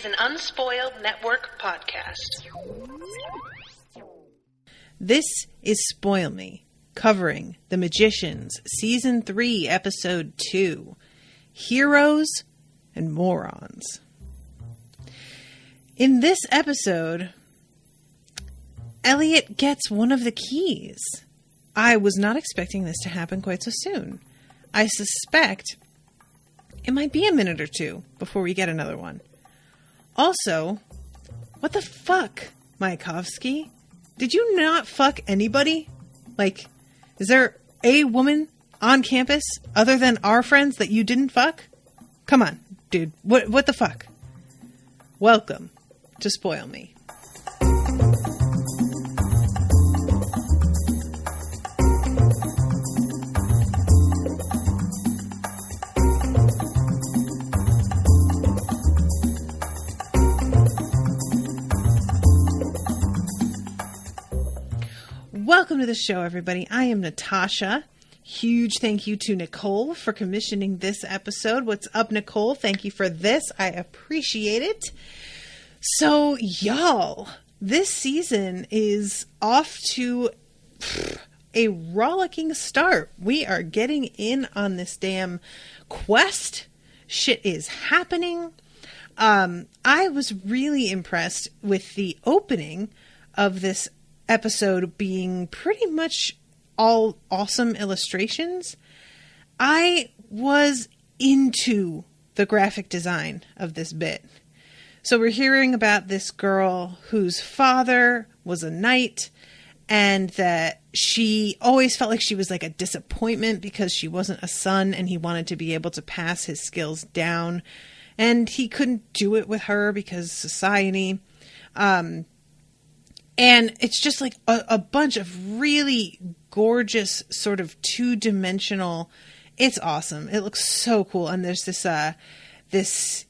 an Unspoiled Network podcast. This is Spoil Me, covering The Magicians, Season 3, Episode 2, Heroes and Morons. In this episode, Eliot gets one of the keys. I was not expecting this to happen quite so soon. I suspect it might be a minute or two before we get another one. Also, what the fuck, Mayakovsky? Did you not fuck anybody? Like, is there a woman on campus other than our friends that you didn't fuck? Come on, dude. What the fuck? Welcome to Spoil Me. Welcome to the show, everybody. I am Natasha. Huge thank you to Nicole for commissioning this episode. What's up, Nicole? Thank you for this. I appreciate it. So, y'all, this season is off to a rollicking start. We are getting in on this damn quest. Shit is happening. I was really impressed with the opening of this episode being pretty much all awesome illustrations. I was into the graphic design of this bit. So we're hearing about this girl whose father was a knight, and that she always felt like she was like a disappointment because she wasn't a son and he wanted to be able to pass his skills down, and he couldn't do it with her because society. And it's just like a bunch of really gorgeous sort of two-dimensional. It's awesome. It looks so cool. And there's this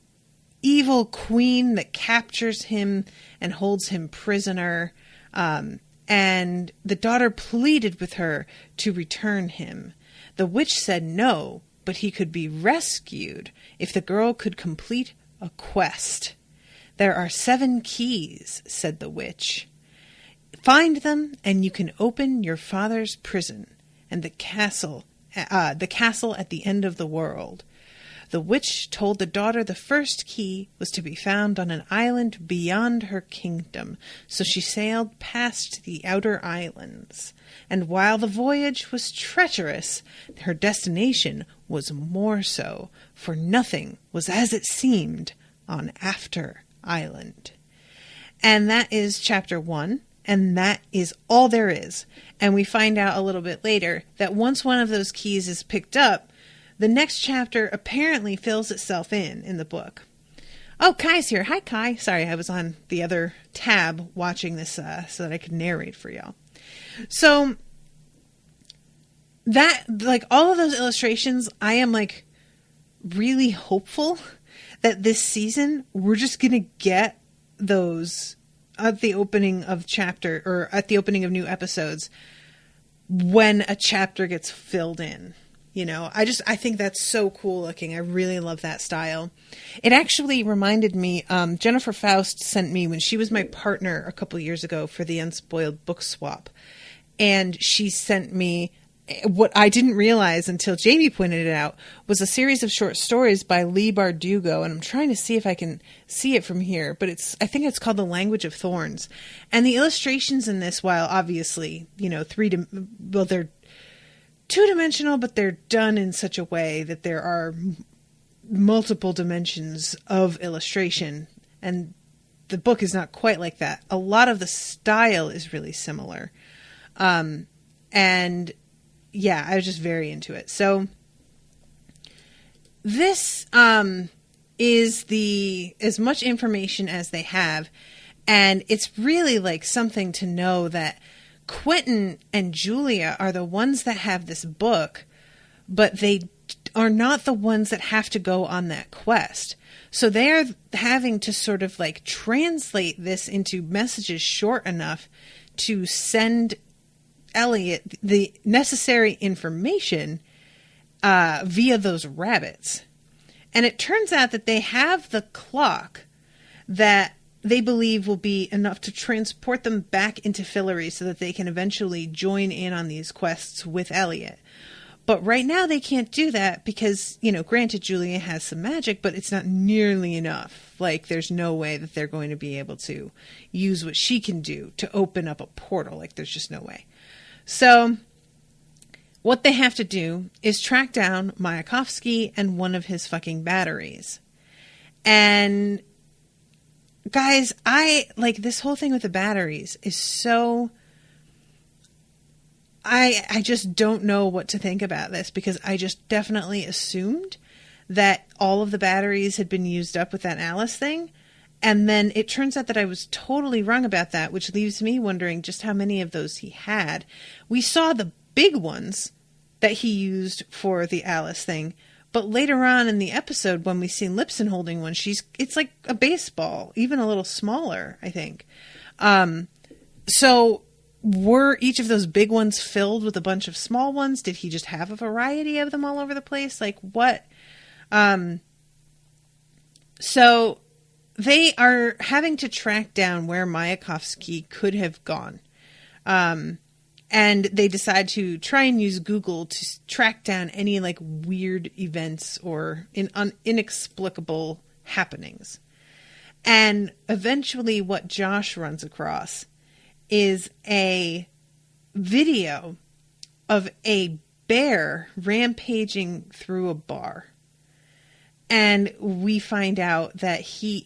evil queen that captures him and holds him prisoner. And the daughter pleaded with her to return him. The witch said no, but he could be rescued if the girl could complete a quest. There are 7 keys, said the witch. Find them, and you can open your father's prison and the castle at the end of the world. The witch told the daughter the first key was to be found on an island beyond her kingdom, so she sailed past the outer islands. And while the voyage was treacherous, her destination was more so, for nothing was as it seemed on After Island. And that is chapter 1. And that is all there is. And we find out a little bit later that once one of those keys is picked up, the next chapter apparently fills itself in the book. Oh, Kai's here. Hi, Kai. Sorry, I was on the other tab watching this so that I could narrate for y'all. So that, like, all of those illustrations, I am, like, really hopeful that this season we're just going to get those at the opening of chapter, or at the opening of new episodes, when a chapter gets filled in. You know, I think that's so cool looking. I really love that style. It actually reminded me, Jennifer Faust sent me, when she was my partner a couple years ago for the Unspoiled book swap, and she sent me what I didn't realize until Jamie pointed it out was a series of short stories by Leigh Bardugo, and I'm trying to see if I can see it from here, but I think it's called The Language of Thorns. And the illustrations in this, while obviously, you know, they're two-dimensional, but they're done in such a way that there are multiple dimensions of illustration, and the book is not quite like that. A lot of the style is really similar. And yeah, I was just very into it. So this is as much information as they have, and it's really like something to know that Quentin and Julia are the ones that have this book, but they are not the ones that have to go on that quest. So they are having to sort of like translate this into messages short enough to send Eliot the necessary information via those rabbits. And it turns out that they have the clock that they believe will be enough to transport them back into Fillory so that they can eventually join in on these quests with Eliot. But right now they can't do that because, granted, Julia has some magic, but it's not nearly enough. Like, there's no way that they're going to be able to use what she can do to open up a portal. Like, there's just no way. So what they have to do is track down Mayakovsky and one of his fucking batteries. And guys, this whole thing with the batteries is so... I just don't know what to think about this, because I just definitely assumed that all of the batteries had been used up with that Alice thing. And then it turns out that I was totally wrong about that, which leaves me wondering just how many of those he had. We saw the big ones that he used for the Alice thing. But later on in the episode, when we see Lipson holding one, it's like a baseball, even a little smaller, I think. So were each of those big ones filled with a bunch of small ones? Did he just have a variety of them all over the place? Like what? So they are having to track down where Mayakovsky could have gone. And they decide to try and use Google to track down any like weird events or inexplicable happenings. And eventually what Josh runs across is a video of a bear rampaging through a bar. And we find out that he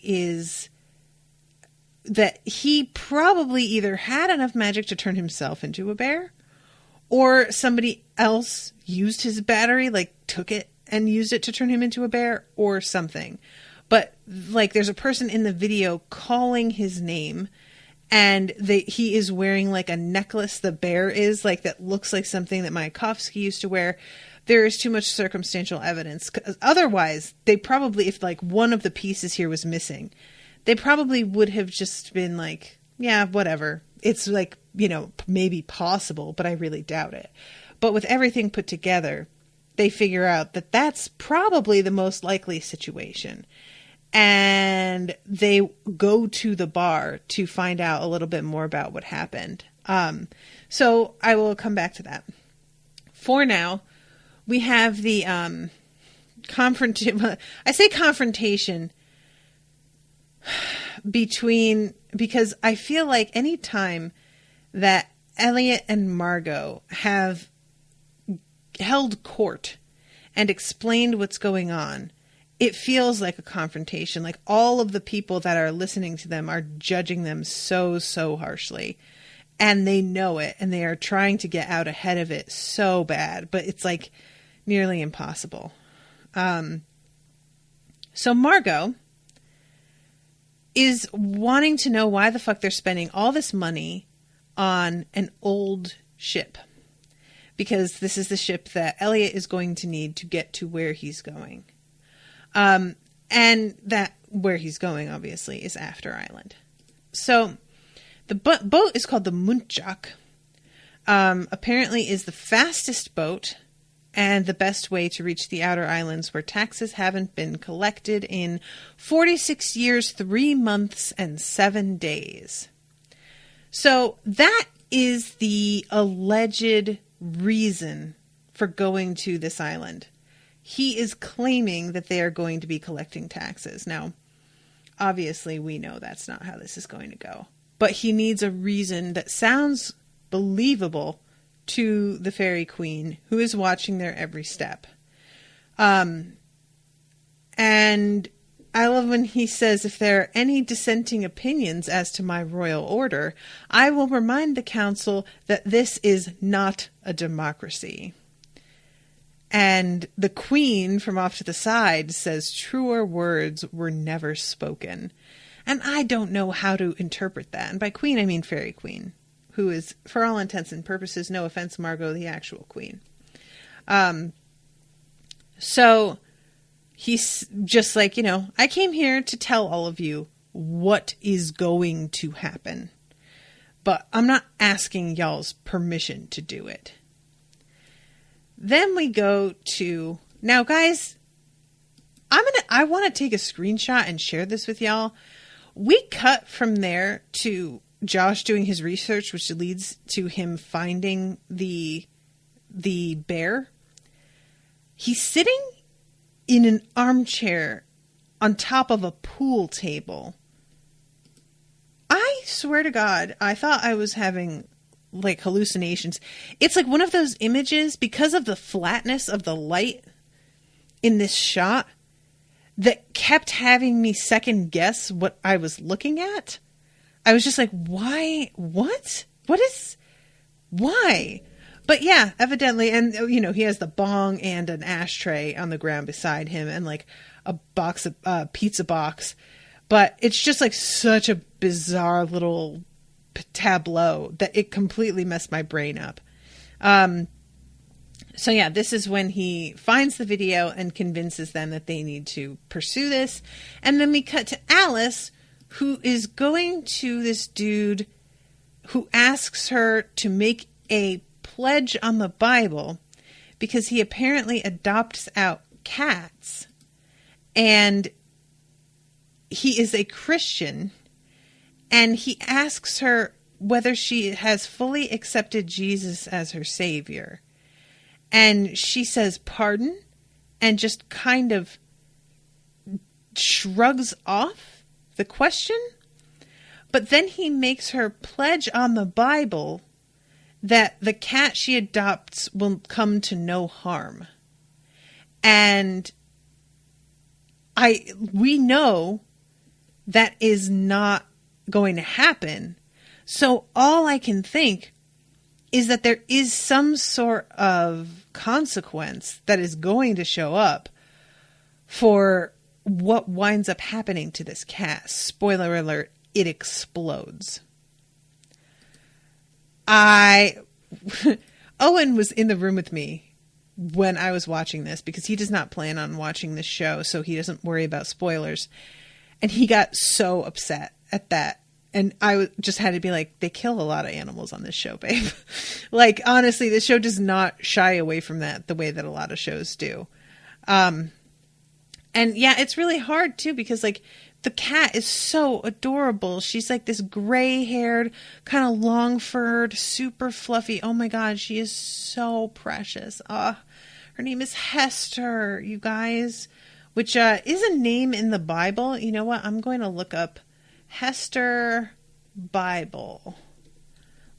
probably either had enough magic to turn himself into a bear, or somebody else used his battery, like took it and used it to turn him into a bear or something. But like there's a person in the video calling his name, and he is wearing like a necklace, the bear is, like that looks like something that Mayakovsky used to wear. There is too much circumstantial evidence. 'Cause otherwise, they probably, if like one of the pieces here was missing, they probably would have just been like, yeah, whatever. It's like, maybe possible, but I really doubt it. But with everything put together, they figure out that that's probably the most likely situation. And they go to the bar to find out a little bit more about what happened. So I will come back to that. For now, we have the confrontation because I feel like any time that Eliot and Margot have held court and explained what's going on, it feels like a confrontation. Like all of the people that are listening to them are judging them so harshly, and they know it, and they are trying to get out ahead of it so bad, but it's like nearly impossible. So Margot is wanting to know why the fuck they're spending all this money on an old ship, because this is the ship that Eliot is going to need to get to where he's going. And that where he's going, obviously, is After Island. So the boat is called the Muntjak. Apparently is the fastest boat and the best way to reach the Outer Islands, where taxes haven't been collected in 46 years, 3 months, and 7 days. So that is the alleged reason for going to this island. He is claiming that they are going to be collecting taxes. Now, obviously, we know that's not how this is going to go. But he needs a reason that sounds believable to the fairy queen, who is watching their every step. And I love when he says, if there are any dissenting opinions as to my royal order, I will remind the council that this is not a democracy. And the queen from off to the side says truer words were never spoken. And I don't know how to interpret that. And by queen, I mean fairy queen, who is, for all intents and purposes, no offense, Margot, the actual queen. So he's just like, I came here to tell all of you what is going to happen. But I'm not asking y'all's permission to do it. Then we go to, now guys, I want to take a screenshot and share this with y'all. we cut from there to Josh doing his research, which leads to him finding the bear. He's sitting in an armchair on top of a pool table. I swear to God, I thought I was having like hallucinations. It's like one of those images, because of the flatness of the light in this shot, that kept having me second guess what I was looking at. I was just like, why? What? Why? But yeah, evidently, and you know, he has the bong and an ashtray on the ground beside him and like a box of pizza box. But it's just like such a bizarre little tableau that it completely messed my brain up. So yeah, this is when he finds the video and convinces them that they need to pursue this. And then we cut to Alice, who is going to this dude who asks her to make a pledge on the Bible because he apparently adopts out cats. And he is a Christian. And he asks her whether she has fully accepted Jesus as her savior. And she says, pardon? And just kind of shrugs off the question. But then he makes her pledge on the Bible that the cat she adopts will come to no harm. And we know that is not going to happen. So all I can think is that there is some sort of consequence that is going to show up for what winds up happening to this cat. Spoiler alert, it explodes. Owen was in the room with me when I was watching this because he does not plan on watching this show, so he doesn't worry about spoilers. And he got so upset at that. And I just had to be like, they kill a lot of animals on this show, babe. Like, honestly, this show does not shy away from that the way that a lot of shows do. And yeah, it's really hard too, because like the cat is so adorable. She's like this gray haired, kind of long furred, super fluffy. Oh my God, she is so precious. Her name is Hester, you guys, which is a name in the Bible. You know what? I'm going to look up Hester Bible.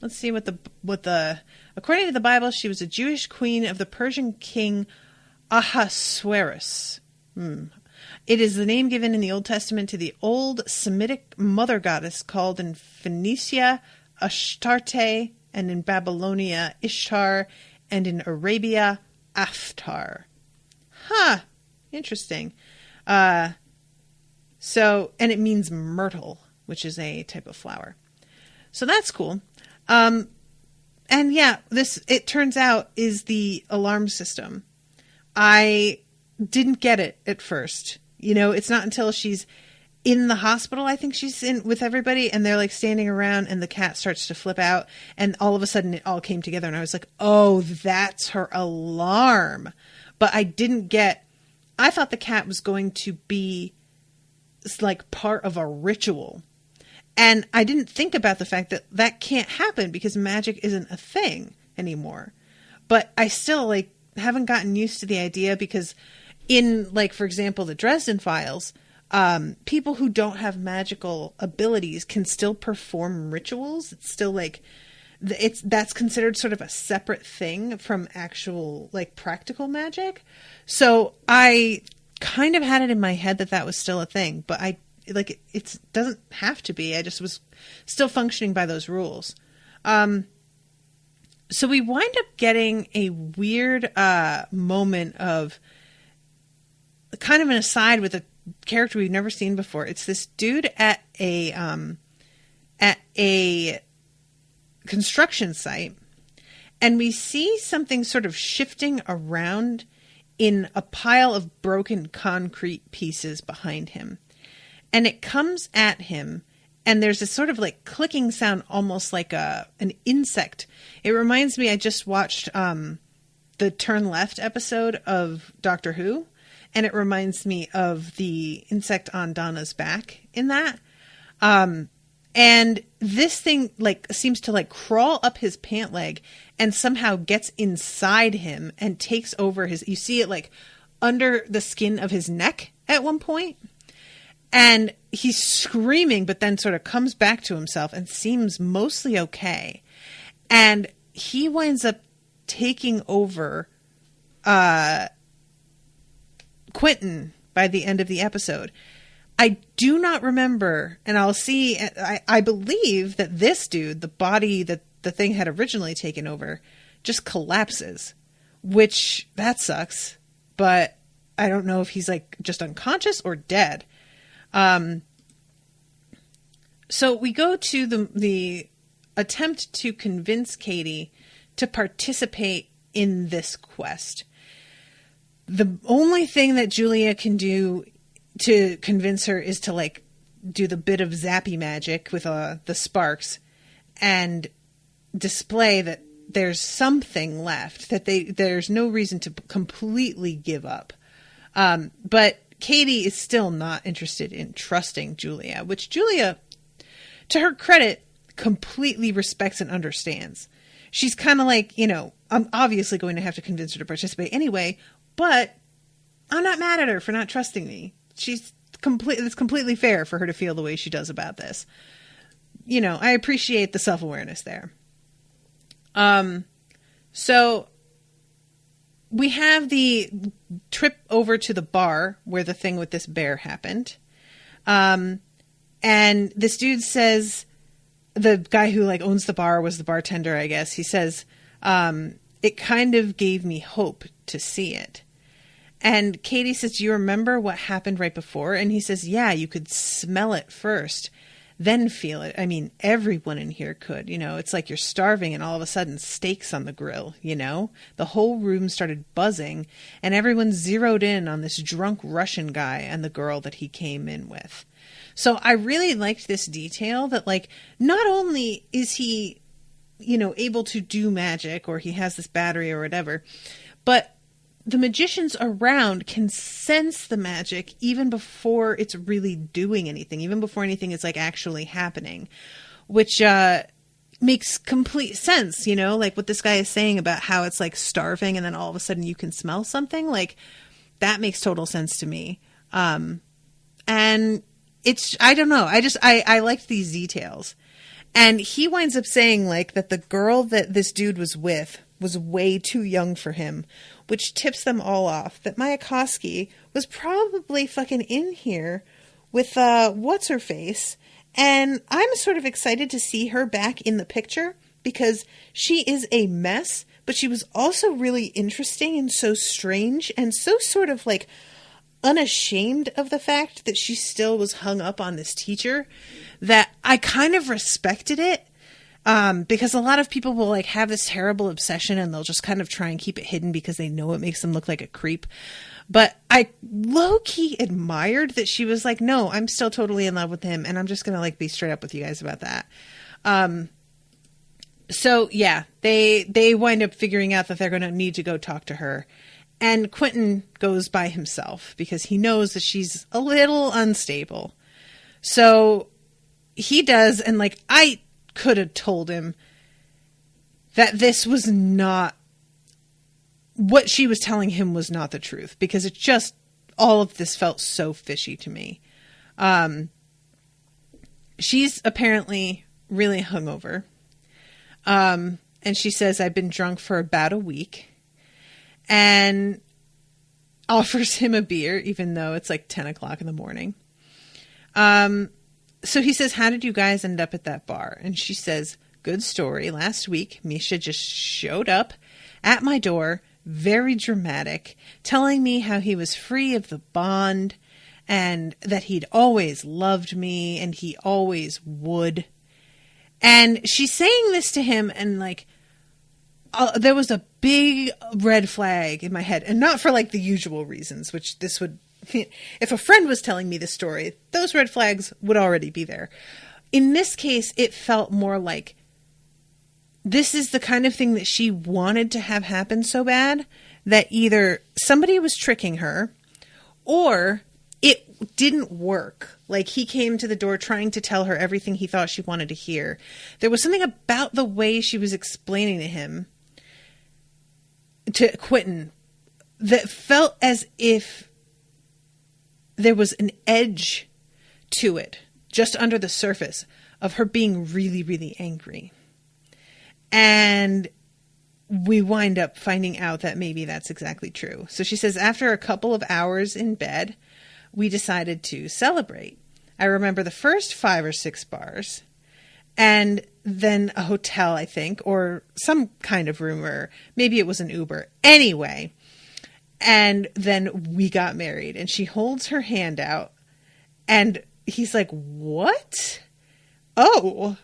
Let's see what the according to the Bible, she was a Jewish queen of the Persian king Ahasuerus. It is the name given in the Old Testament to the old Semitic mother goddess called in Phoenicia Ashtarte, and in Babylonia Ishtar, and in Arabia Aftar. Interesting. So, and it means myrtle, which is a type of flower. So that's cool. And yeah, this, it turns out, is the alarm system. I didn't get it at first. You know, it's not until she's in the hospital, I think she's in with everybody, and they're like standing around and the cat starts to flip out, and all of a sudden it all came together and I was like, oh, that's her alarm. But I didn't get, I thought the cat was going to be like part of a ritual. And I didn't think about the fact that that can't happen because magic isn't a thing anymore. But I still like haven't gotten used to the idea, because in, like, for example, the Dresden Files, people who don't have magical abilities can still perform rituals. It's still like, that's considered sort of a separate thing from actual like practical magic. So I kind of had it in my head that that was still a thing, but it doesn't have to be. I just was still functioning by those rules. So we wind up getting a weird moment of kind of an aside with a character we've never seen before. It's this dude at a construction site, and we see something sort of shifting around in a pile of broken concrete pieces behind him. And it comes at him, and there's this sort of like clicking sound, almost like an insect. It reminds me, I just watched the Turn Left episode of Doctor Who, and it reminds me of the insect on Donna's back in that. And this thing like seems to like crawl up his pant leg and somehow gets inside him and takes over his, you see it like under the skin of his neck at one point. And he's screaming, but then sort of comes back to himself and seems mostly okay. And he winds up taking over Quentin by the end of the episode. I do not remember, and I'll see, I believe that this dude, the body that the thing had originally taken over, just collapses, which that sucks, but I don't know if he's like just unconscious or dead. So we go to the attempt to convince Kady to participate in this quest. The only thing that Julia can do to convince her is to like do the bit of zappy magic with the sparks and display that there's something left, that there's no reason to completely give up. But Kady is still not interested in trusting Julia, which Julia, to her credit, completely respects and understands. She's kind of like, you know, I'm obviously going to have to convince her to participate anyway, but I'm not mad at her for not trusting me. It's completely fair for her to feel the way she does about this. You know, I appreciate the self-awareness there. So we have the trip over to the bar where the thing with this bear happened. And this dude says, the guy who like owns the bar was the bartender, I guess. He says, it kind of gave me hope to see it. And Kady says, do you remember what happened right before? And he says, yeah, you could smell it first, then feel it. I mean, everyone in here could, you know, it's like you're starving and all of a sudden steaks on the grill, you know, the whole room started buzzing and everyone zeroed in on this drunk Russian guy and the girl that he came in with. So I really liked this detail that like, not only is he, you know, able to do magic or he has this battery or whatever, but the magicians around can sense the magic even before it's really doing anything, even before anything is like actually happening, which makes complete sense, you know, like what this guy is saying about how it's like starving and then all of a sudden you can smell something, like that makes total sense to me. And it's, I don't know, I liked these details. And he winds up saying like that the girl that this dude was with was way too young for him, which tips them all off that Mayakovsky was probably fucking in here with what's her face, and I'm sort of excited to see her back in the picture because she is a mess, but she was also really interesting and so strange and so sort of like unashamed of the fact that she still was hung up on this teacher, that I kind of respected it. Because a lot of people will like have this terrible obsession and they'll just kind of try and keep it hidden because they know it makes them look like a creep. But I low-key admired that she was like, no, I'm still totally in love with him and I'm just going to like be straight up with you guys about that. So yeah, they wind up figuring out that they're going to need to go talk to her. And Quentin goes by himself because he knows that she's a little unstable. So he does, and like I could have told him that this was not what she was telling him, was not the truth, because it just, all of this felt so fishy to me. She's apparently really hungover. And she says, I've been drunk for about a week, and offers him a beer, even though it's like 10 o'clock in the morning. So he says, how did you guys end up at that bar? And she says, good story. Last week, Misha just showed up at my door, very dramatic, telling me how he was free of the bond and that he'd always loved me and he always would. And she's saying this to him, and like, there was a big red flag in my head, and not for like the usual reasons, which this would, if a friend was telling me this story, those red flags would already be there. In this case, it felt more like this is the kind of thing that she wanted to have happen so bad that either somebody was tricking her or it didn't work. Like, he came to the door trying to tell her everything he thought she wanted to hear. There was something about the way she was explaining to him, to Quentin, that felt as if there was an edge to it, just under the surface, of her being really, really angry. And we wind up finding out that maybe that's exactly true. So she says, after a couple of hours in bed, we decided to celebrate. I remember the first 5 or 6 bars, and then a hotel, I think, or some kind of room, or maybe it was an Uber. Anyway, and then we got married, and she holds her hand out, and he's like, what? Oh,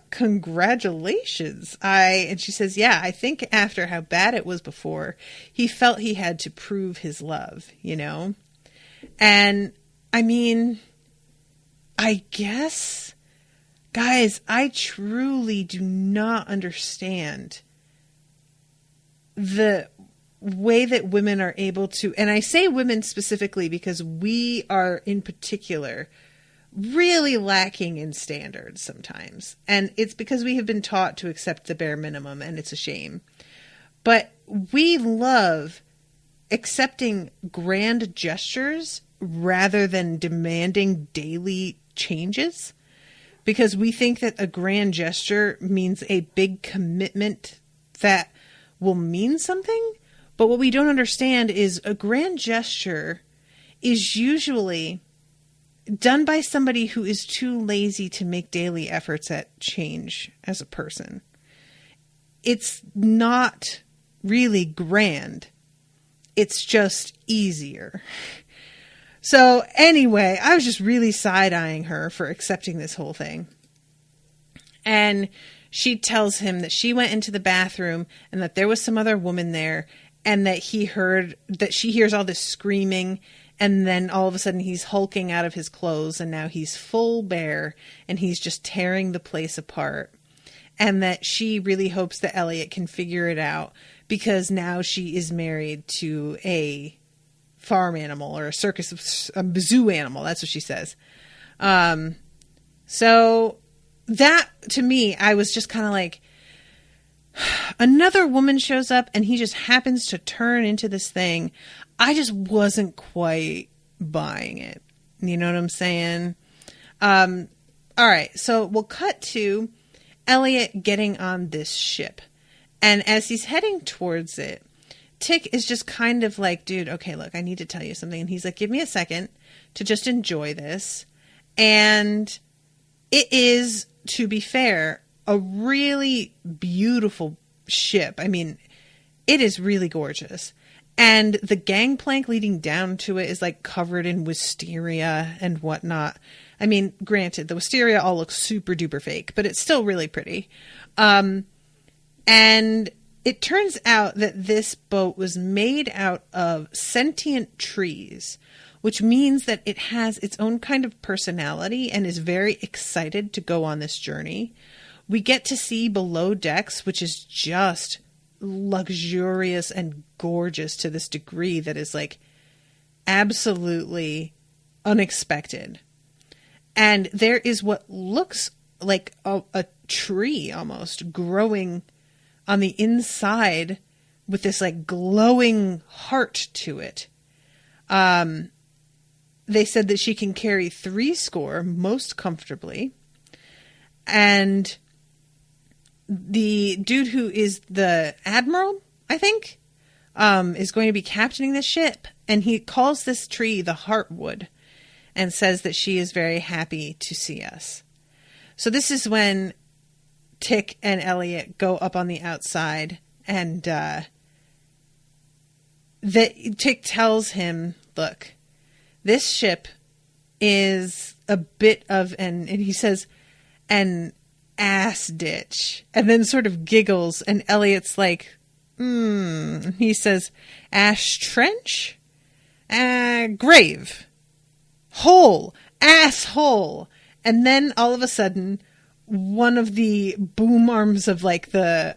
congratulations. And she says, yeah, I think after how bad it was before, he felt he had to prove his love, you know? And I mean, I guess, guys, I truly do not understand the way that women are able to, and I say women specifically because we are in particular really lacking in standards sometimes. And it's because we have been taught to accept the bare minimum, and it's a shame. But we love accepting grand gestures rather than demanding daily changes, because we think that a grand gesture means a big commitment that will mean something. But what we don't understand is a grand gesture is usually done by somebody who is too lazy to make daily efforts at change as a person. It's not really grand. It's just easier. So anyway, I was just really side-eyeing her for accepting this whole thing. And she tells him that she went into the bathroom and that there was some other woman there, and that she hears all this screaming, and then all of a sudden he's hulking out of his clothes, and now he's full bare, and he's just tearing the place apart. And that she really hopes that Eliot can figure it out, because now she is married to a farm animal, or a zoo animal. That's what she says. So that, to me, I was just kind of like, another woman shows up and he just happens to turn into this thing. I just wasn't quite buying it. You know what I'm saying? All right. So we'll cut to Eliot getting on this ship. And as he's heading towards it, Tick is just kind of like, dude, okay, look, I need to tell you something. And he's like, give me a second to just enjoy this. And it is, to be fair, a really beautiful ship. I mean, it is really gorgeous. And the gangplank leading down to it is like covered in wisteria and whatnot. I mean, granted, the wisteria all looks super duper fake, but it's still really pretty. And it turns out that this boat was made out of sentient trees, which means that it has its own kind of personality and is very excited to go on this journey. We get to see below decks, which is just luxurious and gorgeous to this degree that is like absolutely unexpected. And there is what looks like a tree almost growing on the inside with this like glowing heart to it. They said that she can carry 70 most comfortably. And the dude who is the admiral, I think, is going to be captaining this ship. And he calls this tree the Heartwood and says that she is very happy to see us. So this is when Tick and Eliot go up on the outside, and Tick tells him, look, this ship is a bit of and he says, an ass ditch, and then sort of giggles, and Eliot's like, he says, ash trench? Grave. Hole. Asshole. And then all of a sudden, one of the boom arms of like the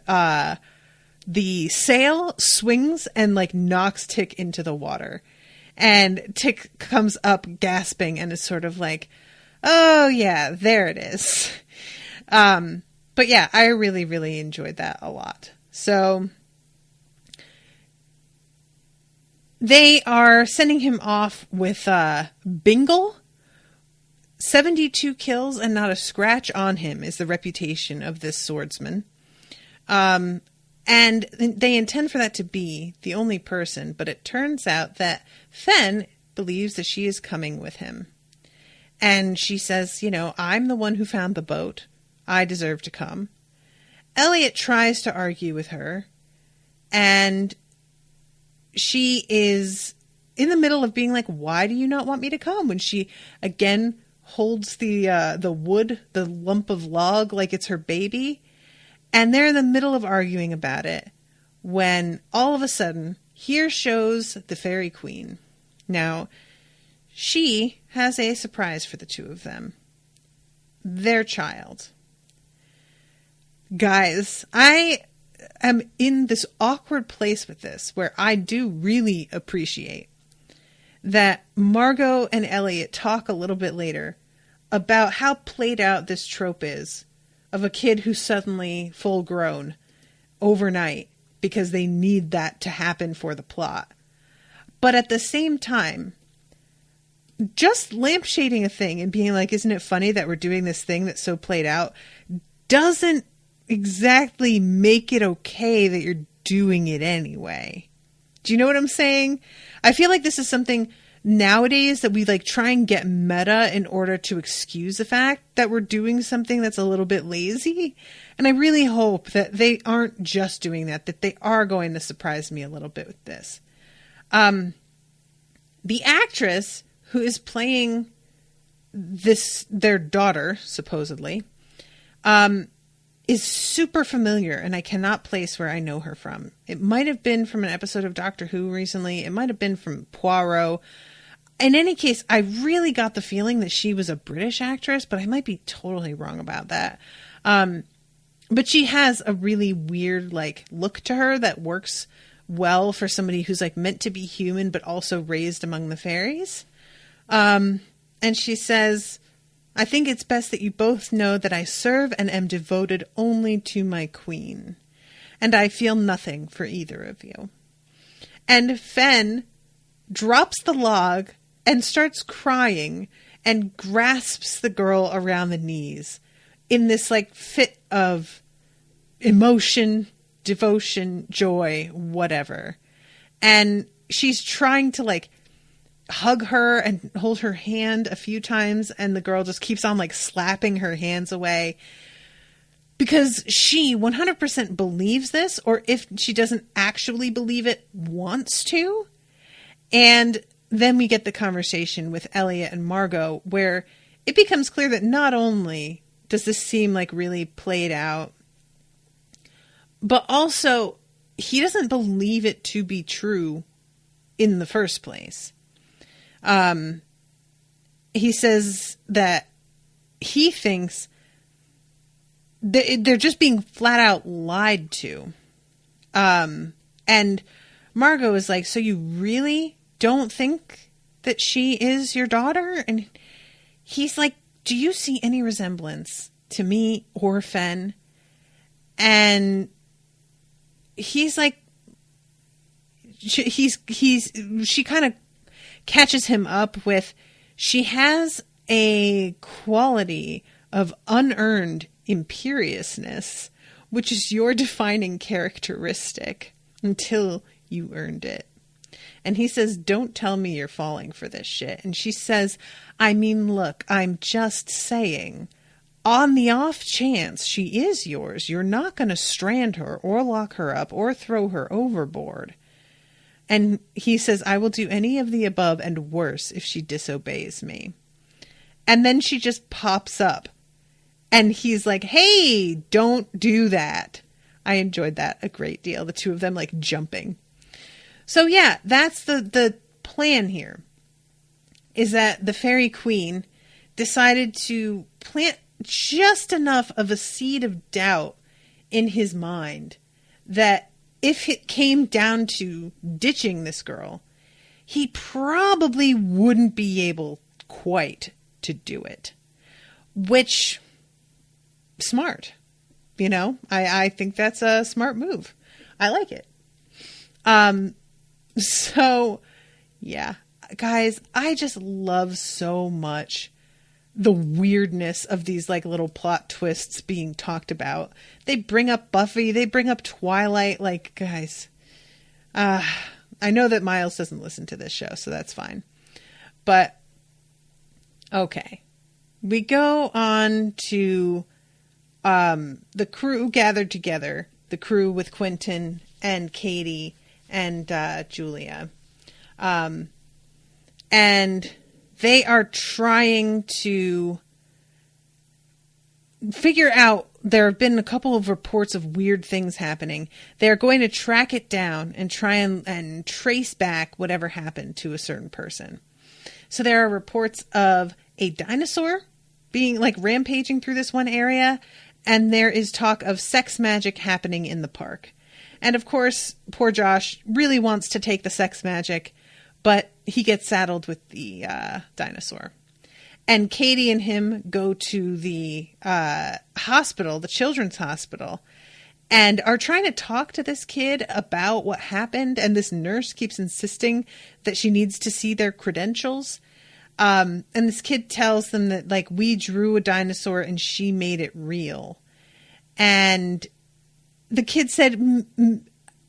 sail swings and like knocks Tick into the water. And Tick comes up gasping and is sort of like, oh yeah, there it is. But yeah, I really, really enjoyed that a lot. So they are sending him off with Bingle. 72 kills and not a scratch on him is the reputation of this swordsman. And they intend for that to be the only person, but it turns out that Fen believes that she is coming with him. And she says, you know, I'm the one who found the boat. I deserve to come. Eliot tries to argue with her, and she is in the middle of being like, why do you not want me to come? When she again holds the wood, the lump of log, like it's her baby. And they're in the middle of arguing about it when all of a sudden here shows the Fairy Queen. Now, she has a surprise for the two of them. Their child. Guys, I am in this awkward place with this where I do really appreciate that Margot and Eliot talk a little bit later about how played out this trope is of a kid who's suddenly full grown overnight because they need that to happen for the plot. But at the same time, just lampshading a thing and being like, isn't it funny that we're doing this thing that's so played out, doesn't exactly make it okay that you're doing it anyway. Do you know what I'm saying? I feel like this is something nowadays that we like try and get meta in order to excuse the fact that we're doing something that's a little bit lazy. And I really hope that they aren't just doing that they are going to surprise me a little bit with this. The actress who is playing their daughter, supposedly, is super familiar, and I cannot place where I know her from. It might have been from an episode of Doctor Who recently. It might have been from Poirot. In any case, I really got the feeling that she was a British actress, but I might be totally wrong about that. But she has a really weird, like, look to her that works well for somebody who's, like, meant to be human, but also raised among the fairies. And she says, I think it's best that you both know that I serve and am devoted only to my queen, and I feel nothing for either of you. And Fen drops the log and starts crying and grasps the girl around the knees in this like fit of emotion, devotion, joy, whatever. And she's trying to like hug her and hold her hand a few times, and the girl just keeps on like slapping her hands away because she 100% believes this, or if she doesn't actually believe it, wants to. And then we get the conversation with Eliot and Margot where it becomes clear that not only does this seem like really played out, but also he doesn't believe it to be true in the first place. He says that he thinks they're just being flat out lied to. And Margot is like, so you really don't think that she is your daughter? And he's like, do you see any resemblance to me or Fen? And he's like, she kind of catches him up with, she has a quality of unearned imperiousness, which is your defining characteristic until you earned it. And he says, don't tell me you're falling for this shit. And she says, I mean, look, I'm just saying, on the off chance she is yours, you're not going to strand her or lock her up or throw her overboard. And he says, I will do any of the above and worse if she disobeys me. And then she just pops up. And he's like, hey, don't do that. I enjoyed that a great deal. The two of them like jumping. So yeah, that's the plan here. Is that the Fairy Queen decided to plant just enough of a seed of doubt in his mind that if it came down to ditching this girl, he probably wouldn't be able quite to do it. Which, smart. You know, I think that's a smart move. I like it. So, yeah. Guys, I just love so much the weirdness of these like little plot twists being talked about. They bring up Buffy, they bring up Twilight. Like, guys, I know that Miles doesn't listen to this show, so that's fine. But, okay. We go on to the crew gathered together. The crew with Quentin and Kady and Julia. And they are trying to figure out, there have been a couple of reports of weird things happening. They're going to track it down and try and trace back whatever happened to a certain person. So there are reports of a dinosaur being like rampaging through this one area. And there is talk of sex magic happening in the park. And of course, poor Josh really wants to take the sex magic, but he gets saddled with the dinosaur. And Kady and him go to the hospital, the children's hospital, and are trying to talk to this kid about what happened. And this nurse keeps insisting that she needs to see their credentials. And this kid tells them that, like, we drew a dinosaur and she made it real. And the kid said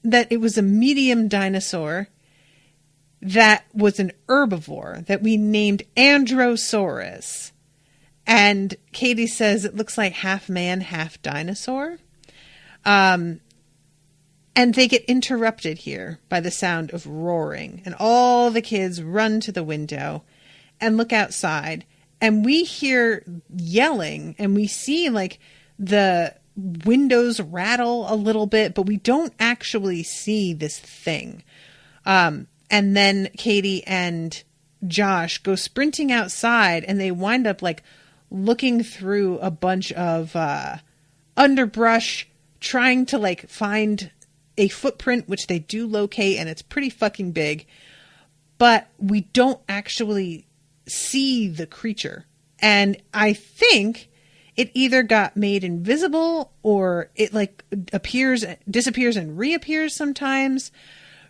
that it was a medium dinosaur that was an herbivore that we named Androsaurus. And Kady says it looks like half man, half dinosaur. And they get interrupted here by the sound of roaring. And all the kids run to the window and look outside, and we hear yelling, and we see like the windows rattle a little bit, but we don't actually see this thing. And then Kady and Josh go sprinting outside, and they wind up like looking through a bunch of underbrush, trying to like find a footprint, which they do locate, and it's pretty fucking big, but we don't actually see the creature. And I think it either got made invisible or it like appears, disappears and reappears sometimes.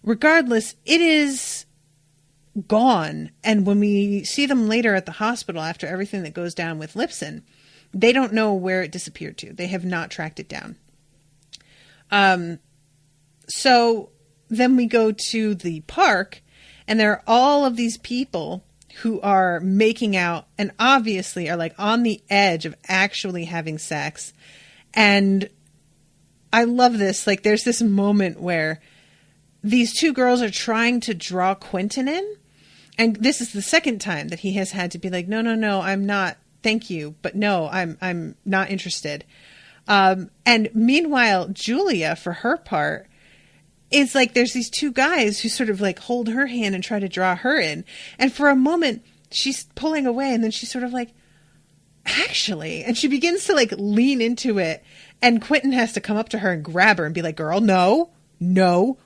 Regardless, it is gone. And when we see them later at the hospital after everything that goes down with Lipson, they don't know where it disappeared to. They have not tracked it down. So then we go to the park, and there are all of these people who are making out and obviously are like on the edge of actually having sex. And I love this. Like, there's this moment where these two girls are trying to draw Quentin in. And this is the second time that he has had to be like, no, I'm not. Thank you. But no, I'm not interested. And meanwhile, Julia, for her part, is like, there's these two guys who sort of like hold her hand and try to draw her in. And for a moment, she's pulling away, and then she's sort of like, actually, and she begins to like lean into it. And Quentin has to come up to her and grab her and be like, girl, no,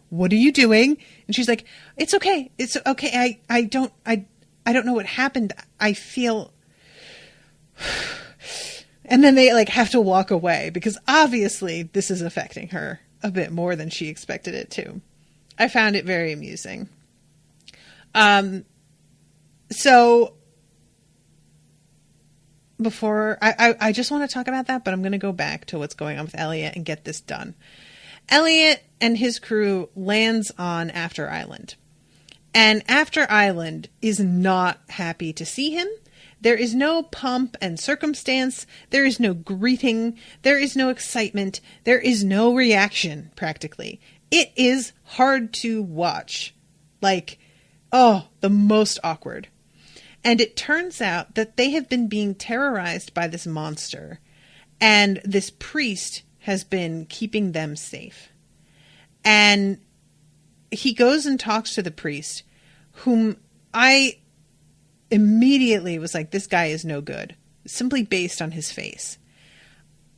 what are you doing? And she's like, it's okay. It's okay. I don't know what happened. I feel, and then they like have to walk away because obviously this is affecting her a bit more than she expected it to. I found it very amusing. So before I just want to talk about that, but I'm going to go back to what's going on with Eliot and get this done. Eliot and his crew lands on After Island, and After Island is not happy to see him. There is no pomp and circumstance. There is no greeting. There is no excitement. There is no reaction, practically. It is hard to watch. Like, oh, the most awkward. And it turns out that they have been being terrorized by this monster. And this priest has been keeping them safe. And he goes and talks to the priest, whom I immediately was like, this guy is no good, simply based on his face.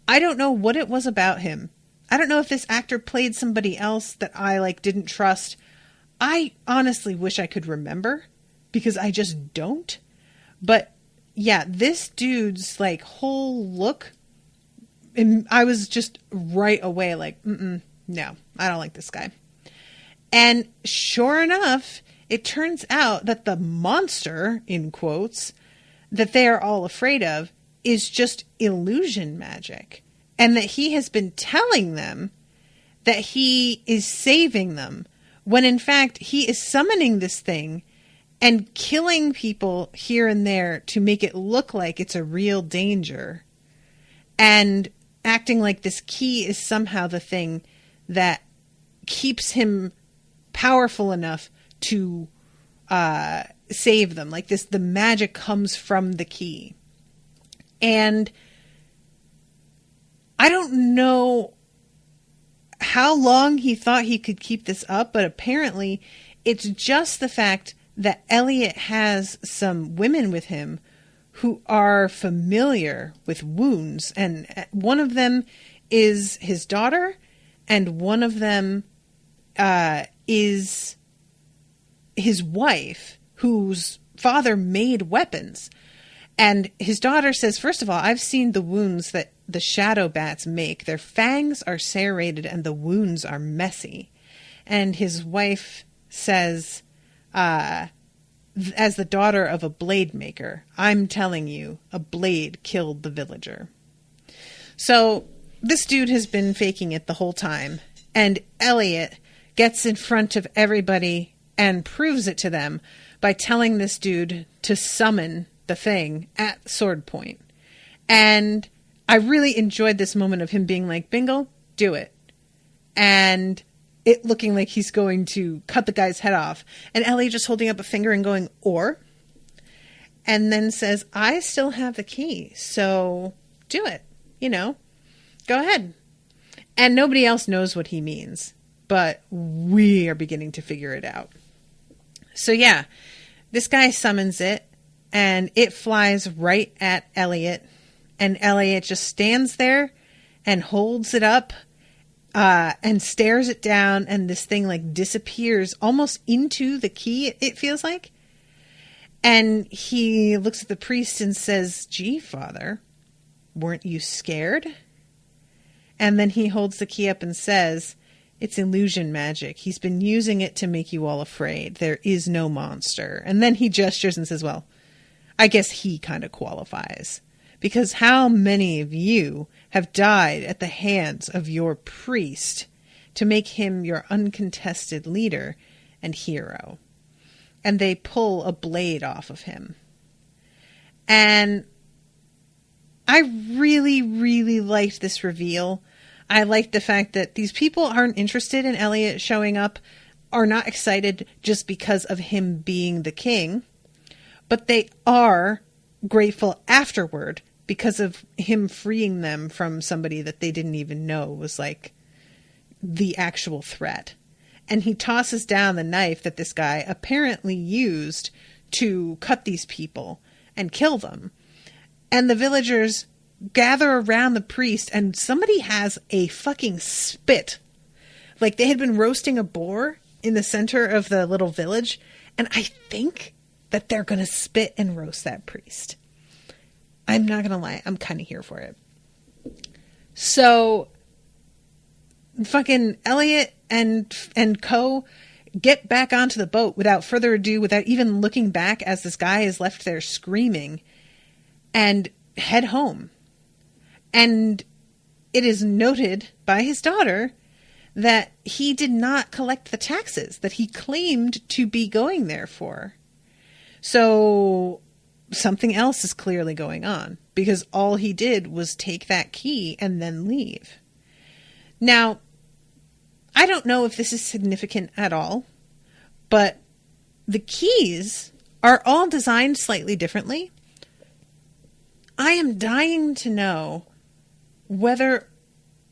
I don't know what it was about him. I don't know if this actor played somebody else that I like didn't trust. I honestly wish I could remember, because I just don't. But yeah, this dude's like whole look, and I was just right away like, no, I don't like this guy. And sure enough, it turns out that the monster, in quotes, that they are all afraid of is just illusion magic. And that he has been telling them that he is saving them, when in fact he is summoning this thing and killing people here and there to make it look like it's a real danger, and acting like this key is somehow the thing that keeps him powerful enough to save them. Like this, the magic comes from the key. And I don't know how long he thought he could keep this up, but apparently it's just the fact that Eliot has some women with him who are familiar with wounds. And one of them is his daughter, and one of them is his wife, whose father made weapons. And his daughter says, first of all, I've seen the wounds that the shadow bats make. Their fangs are serrated and the wounds are messy. And his wife says, as the daughter of a blade maker, I'm telling you, a blade killed the villager. So this dude has been faking it the whole time. And Eliot gets in front of everybody and proves it to them by telling this dude to summon the thing at sword point. And I really enjoyed this moment of him being like, Bingle, do it. And it looking like he's going to cut the guy's head off. And Ellie just holding up a finger and going, or? And then says, I still have the key, so do it. You know, go ahead. And nobody else knows what he means, but we are beginning to figure it out. So yeah, this guy summons it, and it flies right at Eliot. And Eliot just stands there and holds it up and stares it down. And this thing like disappears almost into the key, it feels like. And he looks at the priest and says, gee, Father, weren't you scared? And then he holds the key up and says, it's illusion magic. He's been using it to make you all afraid. There is no monster. And then he gestures and says, well, I guess he kind of qualifies. Because how many of you have died at the hands of your priest to make him your uncontested leader and hero? And they pull a blade off of him. And I really, really liked this reveal. I liked the fact that these people aren't interested in Eliot showing up, are not excited just because of him being the king, but they are grateful afterward because of him freeing them from somebody that they didn't even know was like the actual threat. And he tosses down the knife that this guy apparently used to cut these people and kill them. And the villagers gather around the priest, and somebody has a fucking spit. Like they had been roasting a boar in the center of the little village, and I think that they're going to spit and roast that priest. I'm not going to lie. I'm kind of here for it. So fucking Eliot and co get back onto the boat without further ado, without even looking back as this guy is left there screaming, and head home. And it is noted by his daughter that he did not collect the taxes that he claimed to be going there for. So something else is clearly going on, because all he did was take that key and then leave. Now, I don't know if this is significant at all, but the keys are all designed slightly differently. I am dying to know whether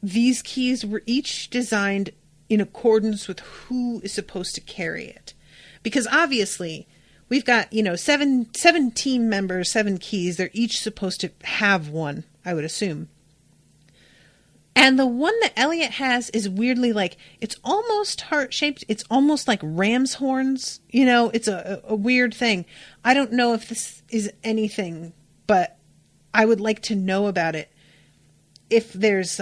these keys were each designed in accordance with who is supposed to carry it. Because obviously, we've got, 7 team members, 7 keys. They're each supposed to have one, I would assume. And the one that Eliot has is weirdly like, it's almost heart-shaped. It's almost like ram's horns. You know, it's a weird thing. I don't know if this is anything, but I would like to know about it. If there's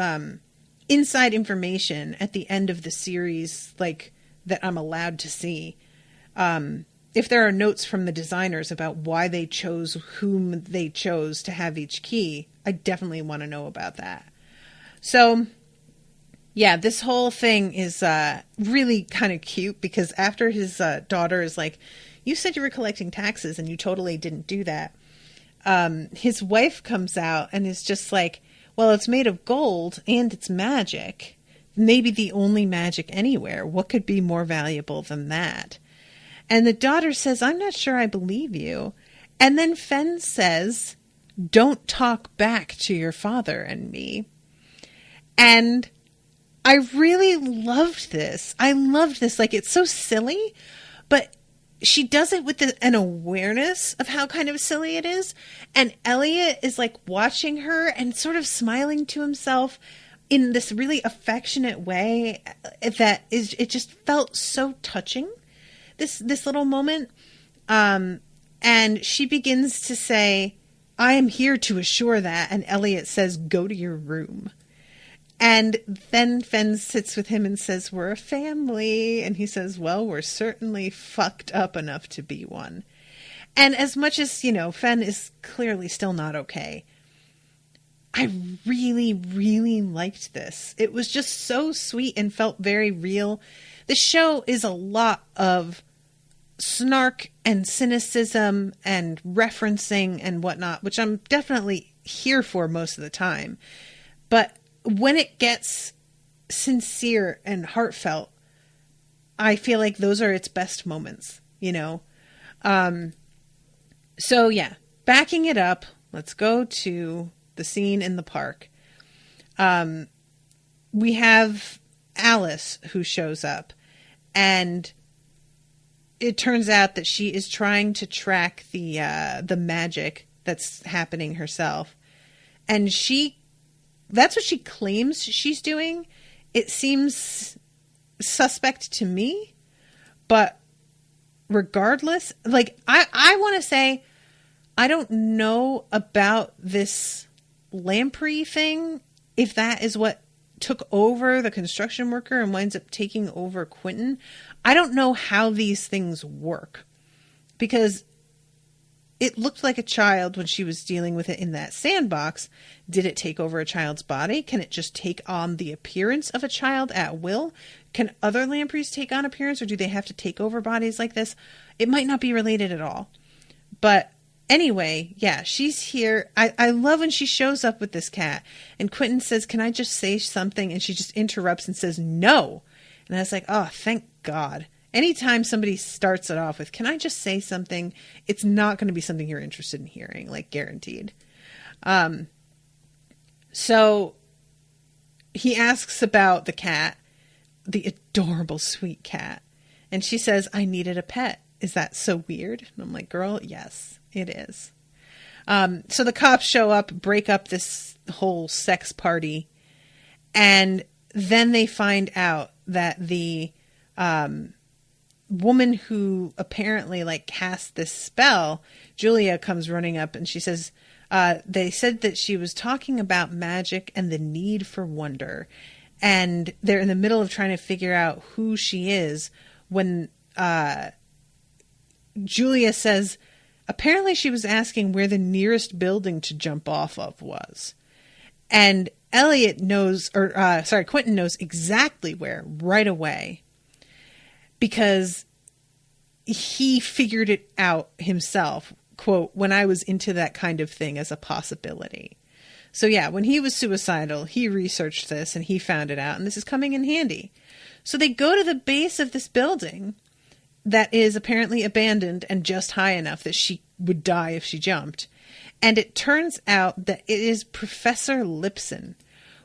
inside information at the end of the series, like that I'm allowed to see. If there are notes from the designers about why they chose whom they chose to have each key, I definitely want to know about that. So, yeah, this whole thing is really kind of cute because after his daughter is like, you said you were collecting taxes and you totally didn't do that. His wife comes out and is just like, well, it's made of gold and it's magic. Maybe the only magic anywhere. What could be more valuable than that? And the daughter says, I'm not sure I believe you. And then Fen says, don't talk back to your father and me. And I really loved this. I loved this. Like, it's so silly, but she does it with an awareness of how kind of silly it is. And Eliot is like watching her and sort of smiling to himself in this really affectionate way that is, it just felt so touching, this little moment. And she begins to say, I am here to assure that. And Eliot says, go to your room. And then Fen sits with him and says, we're a family. And he says, well, we're certainly fucked up enough to be one. And as much as, you know, Fen is clearly still not okay, I really, really liked this. It was just so sweet and felt very real. The show is a lot of snark and cynicism and referencing and whatnot, which I'm definitely here for most of the time. But when it gets sincere and heartfelt, I feel like those are its best moments, you know? So yeah, backing it up, let's go to the scene in the park. We have Alice who shows up, and it turns out that she is trying to track the magic that's happening herself. And that's what she claims she's doing. It seems suspect to me, but regardless, like, I want to say, I don't know about this lamprey thing, if that is what took over the construction worker and winds up taking over Quentin. I don't know how these things work, because it looked like a child when she was dealing with it in that sandbox. Did it take over a child's body? Can it just take on the appearance of a child at will? Can other lampreys take on appearance, or do they have to take over bodies like this? It might not be related at all. But anyway, yeah, she's here. I love when she shows up with this cat. And Quentin says, can I just say something? And she just interrupts and says, no. And I was like, oh, thank God. Anytime somebody starts it off with, can I just say something? It's not going to be something you're interested in hearing, like guaranteed. So he asks about the cat, the adorable, sweet cat. And she says, I needed a pet. Is that so weird? And I'm like, girl, yes, it is. So the cops show up, break up this whole sex party. And then they find out that the woman who apparently like cast this spell, Julia, comes running up and she says, they said that she was talking about magic and the need for wonder. And they're in the middle of trying to figure out who she is when Julia says, apparently she was asking where the nearest building to jump off of was. And Eliot knows, Quentin knows exactly where right away, because he figured it out himself. Quote, when I was into that kind of thing as a possibility. So yeah, when he was suicidal, he researched this and he found it out, and this is coming in handy. So they go to the base of this building that is apparently abandoned and just high enough that she would die if she jumped. And it turns out that it is Professor Lipson,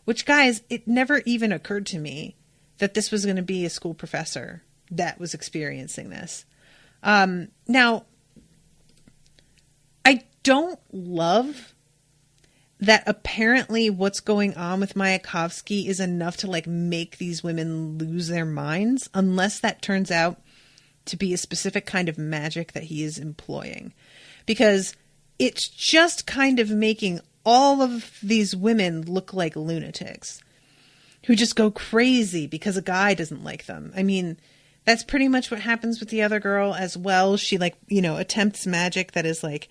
which, guys, it never even occurred to me that this was going to be a school professor that was experiencing this. Now, I don't love that apparently what's going on with Mayakovsky is enough to like make these women lose their minds, unless that turns out to be a specific kind of magic that he is employing. Because it's just kind of making all of these women look like lunatics who just go crazy because a guy doesn't like them. I mean, that's pretty much what happens with the other girl as well. She like, you know, attempts magic that is like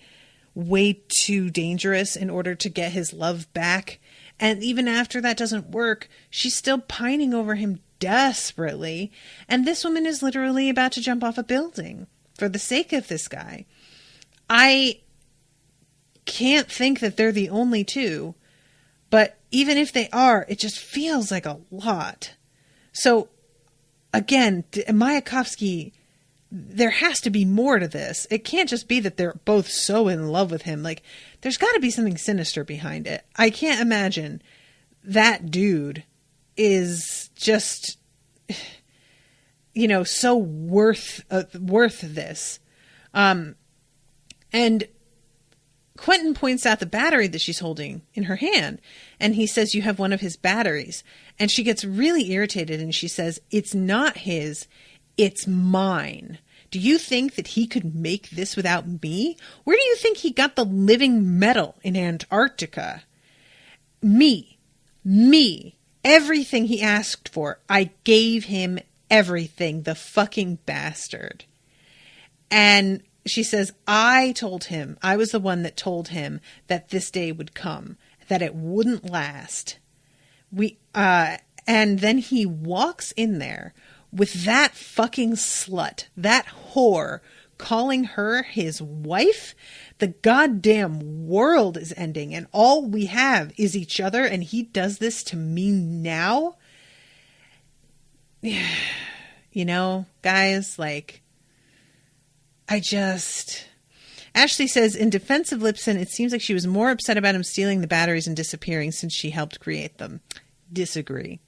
way too dangerous in order to get his love back. And even after that doesn't work, she's still pining over him desperately. And this woman is literally about to jump off a building for the sake of this guy. I can't think that they're the only two, but even if they are, it just feels like a lot. So again, Mayakovsky, there has to be more to this. It can't just be that they're both so in love with him. Like, there's got to be something sinister behind it. I can't imagine that dude is just, you know, so worth this. And Quentin points out the battery that she's holding in her hand, and he says, "You have one of his batteries." And she gets really irritated, and she says, "It's not his, it's mine. Do you think that he could make this without me? Where do you think he got the living metal in Antarctica? Me. Everything he asked for. I gave him everything, the fucking bastard." And she says, I was the one that told him that this day would come, that it wouldn't last. And then he walks in there with that fucking slut, that whore, calling her his wife. The goddamn world is ending, and all we have is each other, and he does this to me now? You know, guys, like, Ashley says, in defense of Lipson, it seems like she was more upset about him stealing the batteries and disappearing since she helped create them. Disagree.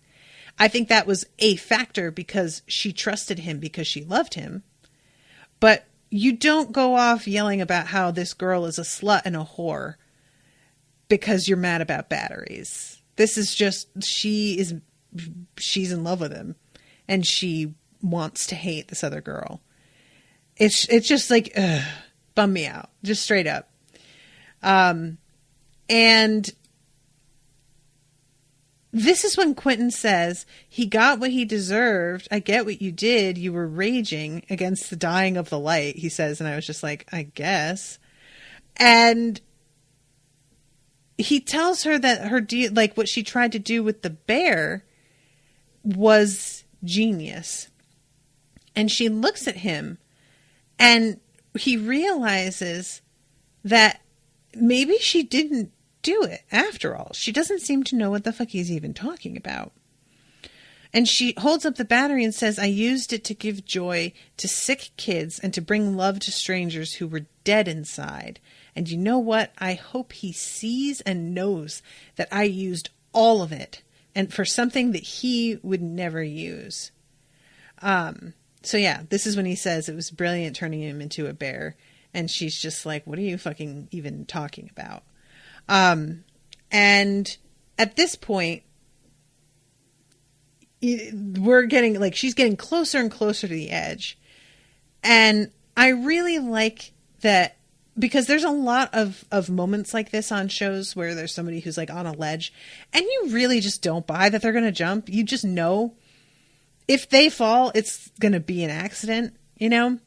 I think that was a factor because she trusted him because she loved him. But you don't go off yelling about how this girl is a slut and a whore because you're mad about batteries. This is just, she's in love with him and she wants to hate this other girl. It's just like, bum me out, just straight up. And this is when Quentin says, he got what he deserved. I get what you did. You were raging against the dying of the light, he says. And I was just like, I guess. And he tells her that like what she tried to do with the bear was genius. And she looks at him and he realizes that maybe she didn't do it after all. She doesn't seem to know what the fuck he's even talking about. And she holds up the battery and says, I used it to give joy to sick kids and to bring love to strangers who were dead inside. And you know what? I hope he sees and knows that I used all of it and for something that he would never use. So yeah, this is when he says it was brilliant turning him into a bear. And she's just like, what are you fucking even talking about? And at this point, we're getting like, she's getting closer and closer to the edge. And I really like that because there's a lot of moments like this on shows where there's somebody who's like on a ledge and you really just don't buy that they're going to jump. You just know if they fall, it's going to be an accident, you know?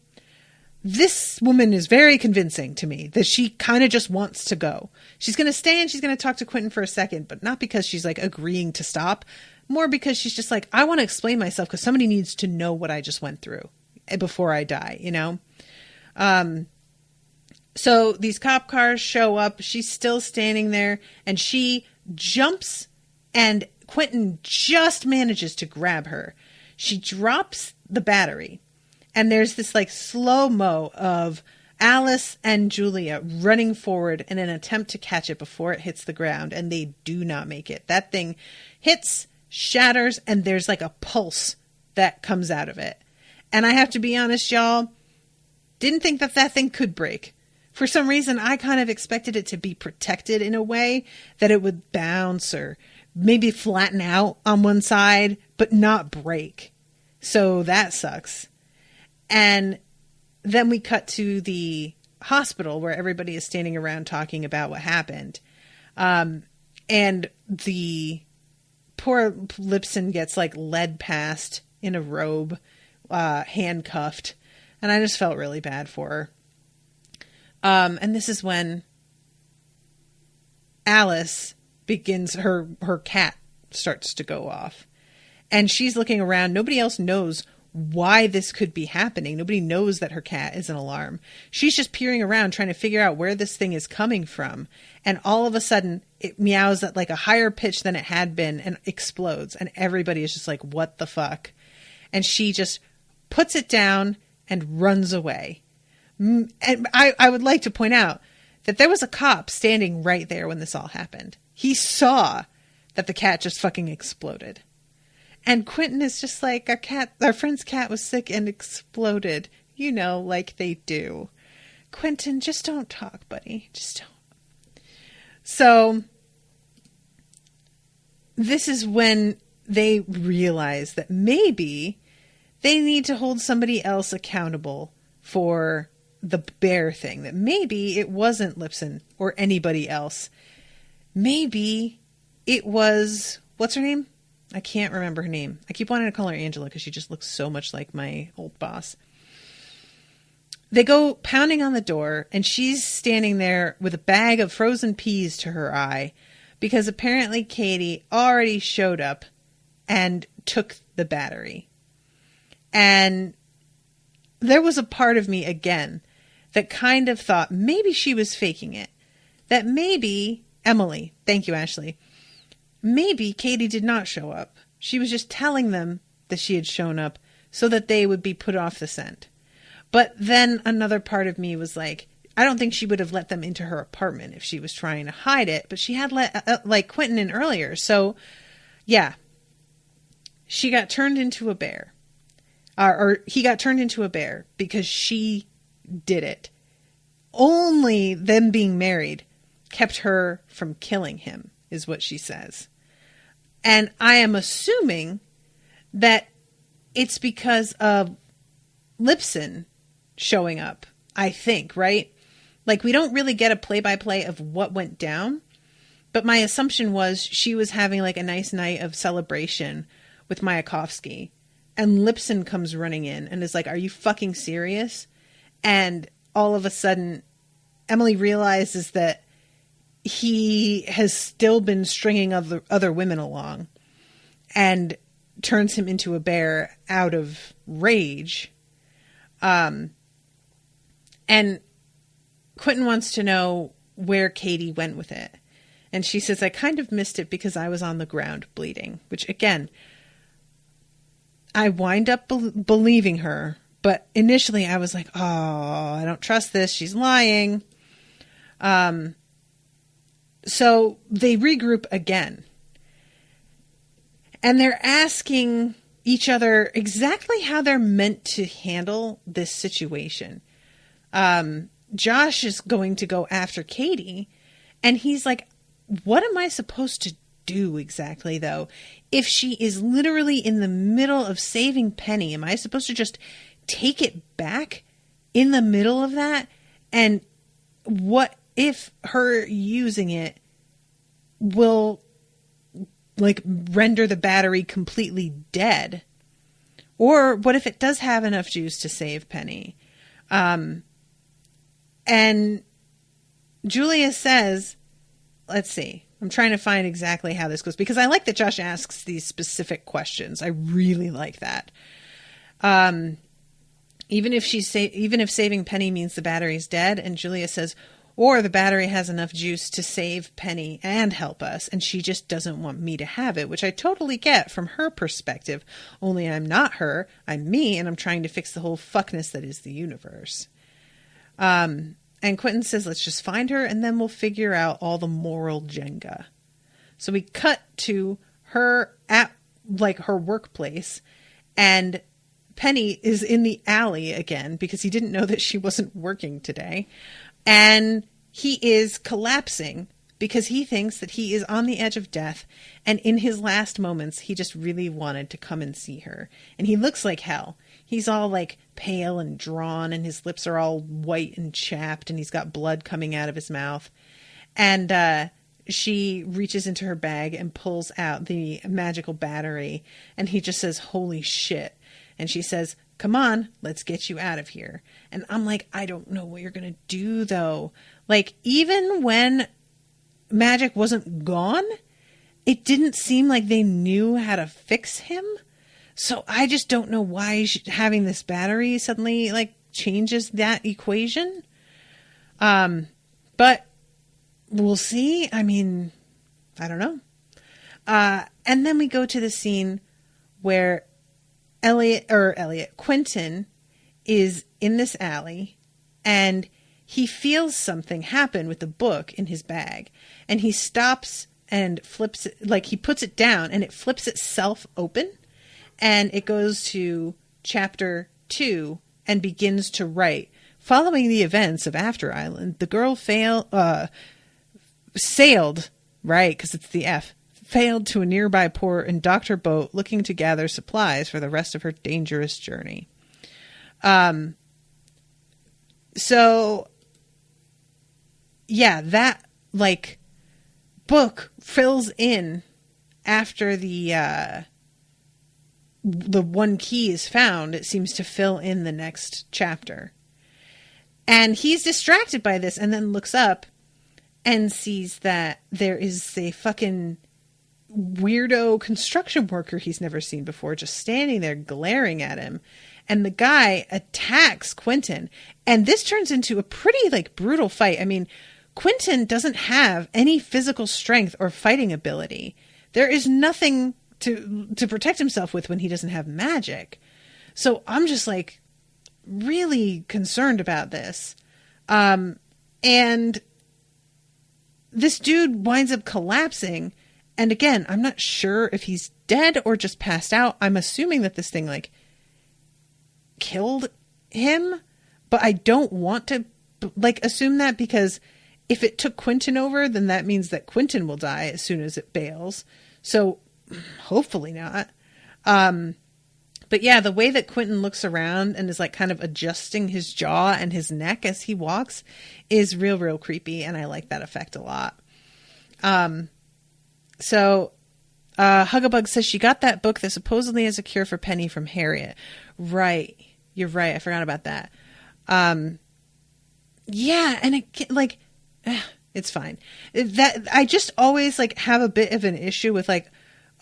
This woman is very convincing to me that she kind of just wants to go. She's going to stay and she's going to talk to Quentin for a second, but not because she's like agreeing to stop, more because she's just like, I want to explain myself because somebody needs to know what I just went through before I die, you know? So these cop cars show up. She's still standing there and she jumps and Quentin just manages to grab her. She drops the battery. And there's this like slow-mo of Alice and Julia running forward in an attempt to catch it before it hits the ground. And they do not make it. That thing hits, shatters, and there's like a pulse that comes out of it. And I have to be honest, y'all, didn't think that thing could break. for some reason, I kind of expected it to be protected in a way that it would bounce or maybe flatten out on one side, but not break. So that sucks. And then we cut to the hospital where everybody is standing around talking about what happened. And the poor Lipson gets like led past in a robe, handcuffed. And I just felt really bad for her. And this is when Alice begins, her cat starts to go off. And she's looking around. Nobody else knows why this could be happening. Nobody knows that her cat is an alarm. She's just peering around trying to figure out where this thing is coming from. And all of a sudden, it meows at like a higher pitch than it had been and explodes. And everybody is just like, what the fuck? And she just puts it down and runs away. And I would like to point out that there was a cop standing right there when this all happened. He saw that the cat just fucking exploded. And Quentin is just like, our friend's cat was sick and exploded. You know, like they do. Quentin, just don't talk, buddy. Just don't. So this is when they realize that maybe they need to hold somebody else accountable for the bear thing. That maybe it wasn't Lipson or anybody else. Maybe it was, what's her name? I can't remember her name. I keep wanting to call her Angela because she just looks so much like my old boss. They go pounding on the door, and she's standing there with a bag of frozen peas to her eye because apparently Kady already showed up and took the battery. And there was a part of me, again, that kind of thought maybe she was faking it. That maybe, Emily, thank you, Ashley, maybe Kady did not show up. She was just telling them that she had shown up so that they would be put off the scent. But then another part of me was like, I don't think she would have let them into her apartment if she was trying to hide it. But she had let like Quentin in earlier. So, yeah. She got turned into a bear. Or he got turned into a bear because she did it. Only them being married kept her from killing him, is what she says. And I am assuming that it's because of Lipson showing up, I think, right? Like, we don't really get a play-by-play of what went down, but my assumption was she was having like a nice night of celebration with Mayakovsky, and Lipson comes running in and is like, are you fucking serious? And all of a sudden, Emily realizes that he has still been stringing other women along and turns him into a bear out of rage. And Quentin wants to know where Kady went with it. And she says, I kind of missed it because I was on the ground bleeding, which again, I wind up believing her. But initially I was like, oh, I don't trust this. She's lying. So they regroup again. And they're asking each other exactly how they're meant to handle this situation. Josh is going to go after Kady. And he's like, what am I supposed to do exactly, though? If she is literally in the middle of saving Penny, am I supposed to just take it back in the middle of that? And what if her using it will like render the battery completely dead? Or what if it does have enough juice to save Penny? And Julia says, let's see, I'm trying to find exactly how this goes because I like that Josh asks these specific questions. I really like that. Even if saving Penny means the battery's dead, and Julia says, or the battery has enough juice to save Penny and help us, and she just doesn't want me to have it, which I totally get from her perspective. Only I'm not her, I'm me, and I'm trying to fix the whole fuckness that is the universe. And Quentin says, let's just find her, and then we'll figure out all the moral Jenga. So we cut to her at like her workplace, and Penny is in the alley again because he didn't know that she wasn't working today. And he is collapsing because he thinks that he is on the edge of death. And in his last moments, he just really wanted to come and see her. And he looks like hell. He's all like pale and drawn, and his lips are all white and chapped, and he's got blood coming out of his mouth. And she reaches into her bag and pulls out the magical battery, and he just says, "Holy shit." And she says, "Come on, let's get you out of here." And I'm like, I don't know what you're going to do, though. Like, even when magic wasn't gone, it didn't seem like they knew how to fix him. So I just don't know why having this battery suddenly, like, changes that equation. But we'll see. I mean, I don't know. And then we go to the scene where Quentin is in this alley, and he feels something happen with the book in his bag, and he stops and flips it, like he puts it down, and it flips itself open, and it goes to chapter 2 and begins to write. Following the events of After Island, the girl sailed, right, because it's the F, failed to a nearby port and docked her boat, looking to gather supplies for the rest of her dangerous journey. So, yeah, that, like, book fills in after the one key is found. It seems to fill in the next chapter. And he's distracted by this and then looks up and sees that there is a fucking weirdo construction worker he's never seen before just standing there glaring at him. And the guy attacks Quentin. And this turns into a pretty, like, brutal fight. I mean, Quentin doesn't have any physical strength or fighting ability. There is nothing to protect himself with when he doesn't have magic. So I'm just, like, really concerned about this. And this dude winds up collapsing. And again, I'm not sure if he's dead or just passed out. I'm assuming that this thing, like, killed him. But I don't want to, like, assume that, because if it took Quentin over, then that means that Quentin will die as soon as it bails. So hopefully not. But yeah, the way that Quentin looks around and is, like, kind of adjusting his jaw and his neck as he walks is real, real creepy. And I like that effect a lot. So Hugabug says she got that book that supposedly has a cure for Penny from Harriet. Right. You're right. I forgot about that. Yeah. And it, like, it's fine. That I just always, like, have a bit of an issue with, like,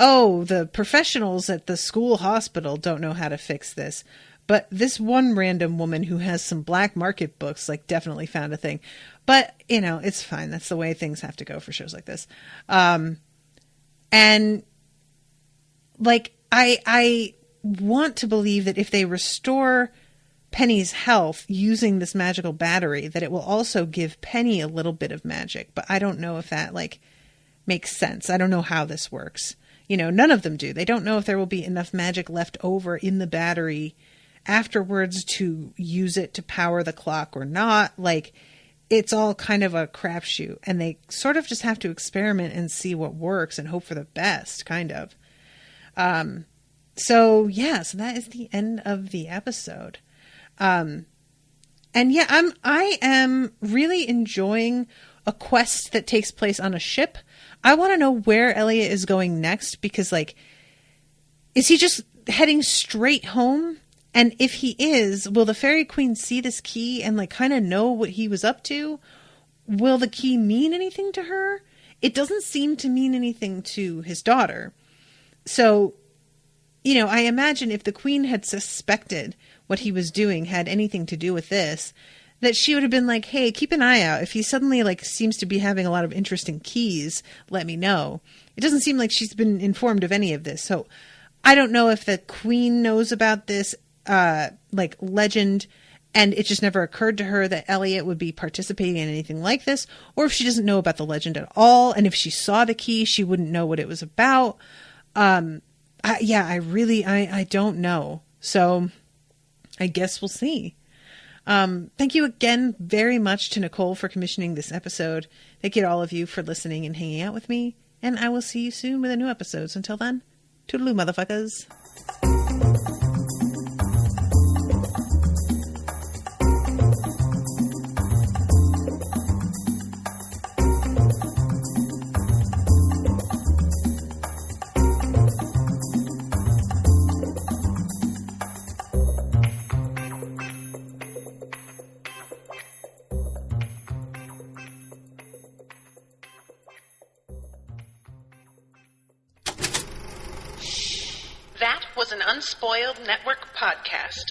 oh, the professionals at the school hospital don't know how to fix this. But this one random woman who has some black market books, like, definitely found a thing. But, you know, it's fine. That's the way things have to go for shows like this. And, like, I want to believe that if they restore Penny's health using this magical battery, that it will also give Penny a little bit of magic. But I don't know if that, like, makes sense. I don't know how this works. You know, none of them do. They don't know if there will be enough magic left over in the battery afterwards to use it to power the clock or not. Like, it's all kind of a crapshoot, and they sort of just have to experiment and see what works and hope for the best, kind of. So that is the end of the episode. And yeah, I am really enjoying a quest that takes place on a ship. I want to know where Eliot is going next, because, like, is he just heading straight home? And if he is, will the Fairy Queen see this key and, like, kind of know what he was up to? Will the key mean anything to her? It doesn't seem to mean anything to his daughter. So, you know, I imagine if the Queen had suspected what he was doing had anything to do with this, that she would have been like, hey, keep an eye out. If he suddenly, like, seems to be having a lot of interesting keys, let me know. It doesn't seem like she's been informed of any of this. So I don't know if the Queen knows about this, like, legend, and it just never occurred to her that Eliot would be participating in anything like this, or if she doesn't know about the legend at all, and if she saw the key, she wouldn't know what it was about. I don't know. So I guess we'll see. Thank you again very much to Nicole for commissioning this episode. Thank you to all of you for listening and hanging out with me. And I will see you soon with a new episode. So until then, toodaloo, motherfuckers. That was an Unspoiled Network podcast.